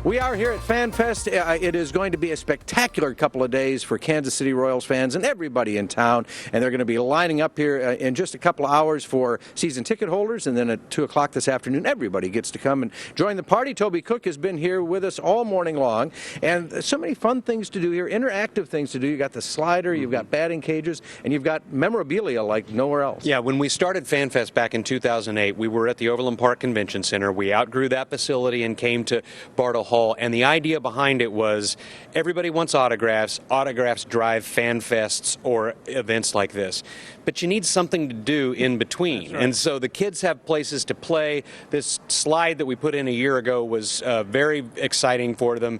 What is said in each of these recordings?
We are here at FanFest. It is going to be a spectacular couple of days for Kansas City Royals fans and everybody in town. And they're going to be lining up here in just a couple of hours for season ticket holders. And then at 2 o'clock this afternoon, everybody gets to come and join the party. Toby Cook has been here with us all morning long. And so many fun things to do here, interactive things to do. You've got the slider, you've got batting cages, and you've got memorabilia like nowhere else. Yeah, when we started FanFest back in 2008, we were at the Overland Park Convention Center. We outgrew that facility and came to Bartle Hall. And the idea behind it was everybody wants autographs. Autographs drive fan fests or events like this. But you need something to do in between. Right. And so the kids have places to play. This slide that we put in a year ago was very exciting for them.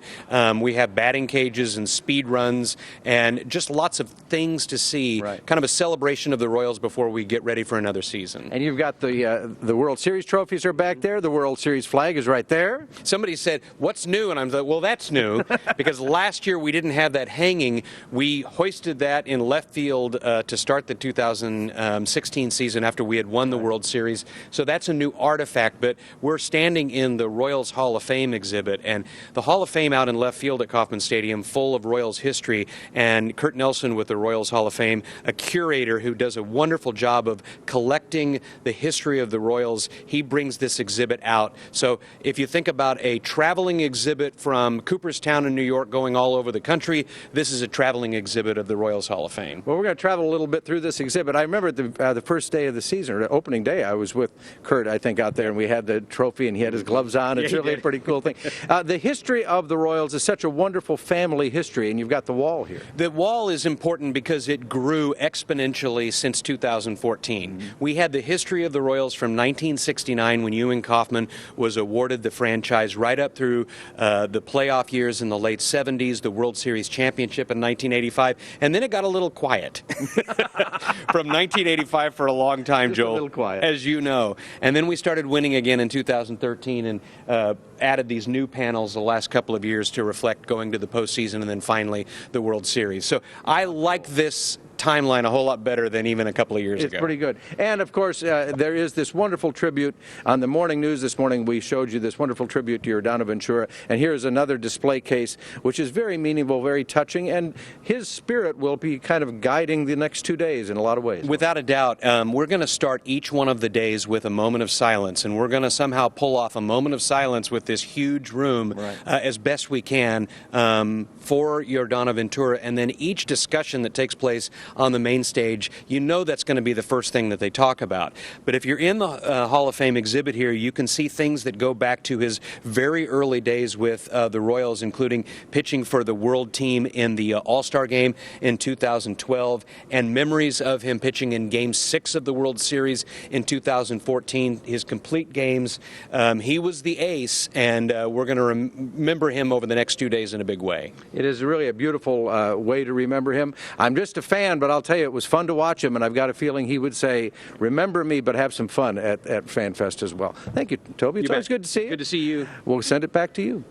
We have batting cages and speed runs and just lots of things to see. Right. Kind of a celebration of the Royals before we get ready for another season. And you've got the World Series trophies are back there. The World Series flag is right there. Somebody said, "What's new?" And I'm like, well, that's new because last year we didn't have that hanging. We hoisted that in left field to start the 2016 season after we had won the World Series. So that's a new artifact, but we're standing in the Royals Hall of Fame exhibit, and the Hall of Fame out in left field at Kauffman Stadium, full of Royals history, and Kurt Nelson with the Royals Hall of Fame, a curator who does a wonderful job of collecting the history of the Royals. He brings this exhibit out. So if you think about a traveling exhibit from Cooperstown in New York going all over the country, this is a traveling exhibit of the Royals Hall of Fame. Well, we're going to travel a little bit through this exhibit. I remember the first day of the season, or opening day, I was with Kurt, I think, out there, and we had the trophy, and he had his gloves on. It's really a pretty cool thing. The history of the Royals is such a wonderful family history, and you've got the wall here. The wall is important because it grew exponentially since 2014. Mm-hmm. We had the history of the Royals from 1969 when Ewing Kauffman was awarded the franchise right up through the playoff years in the late 70s, the World Series championship in 1985, and then it got a little quiet. From 1985 for a long time, just Joel, a little quiet, as you know. And then we started winning again in 2013 and added these new panels the last couple of years to reflect going to the postseason and then finally the World Series. So I like this timeline a whole lot better than even a couple of years ago. It's pretty good. And, of course, there is this wonderful tribute. On the morning news this morning, we showed you this wonderful tribute to Yordano Ventura. And here's another display case, which is very meaningful, very touching, and his spirit will be kind of guiding the next 2 days in a lot of ways. Without a doubt. We're going to start each one of the days with a moment of silence, and we're going to somehow pull off a moment of silence with this huge room as best we can for Yordano Ventura. And then each discussion that takes place on the main stage, you know that's going to be the first thing that they talk about. But if you're in the Hall of Fame exhibit here, you can see things that go back to his very early days with the Royals, including pitching for the World Team in the All-Star Game in 2012, and memories of him pitching in Game 6 of the World Series in 2014, his complete games. He was the ace, and we're going to remember him over the next 2 days in a big way. It is really a beautiful way to remember him. I'm just a fan, but I'll tell you, it was fun to watch him, and I've got a feeling he would say, remember me, but have some fun at FanFest as well. Thank you, Toby. It's always good to see you. Good to see you. We'll send it back to you.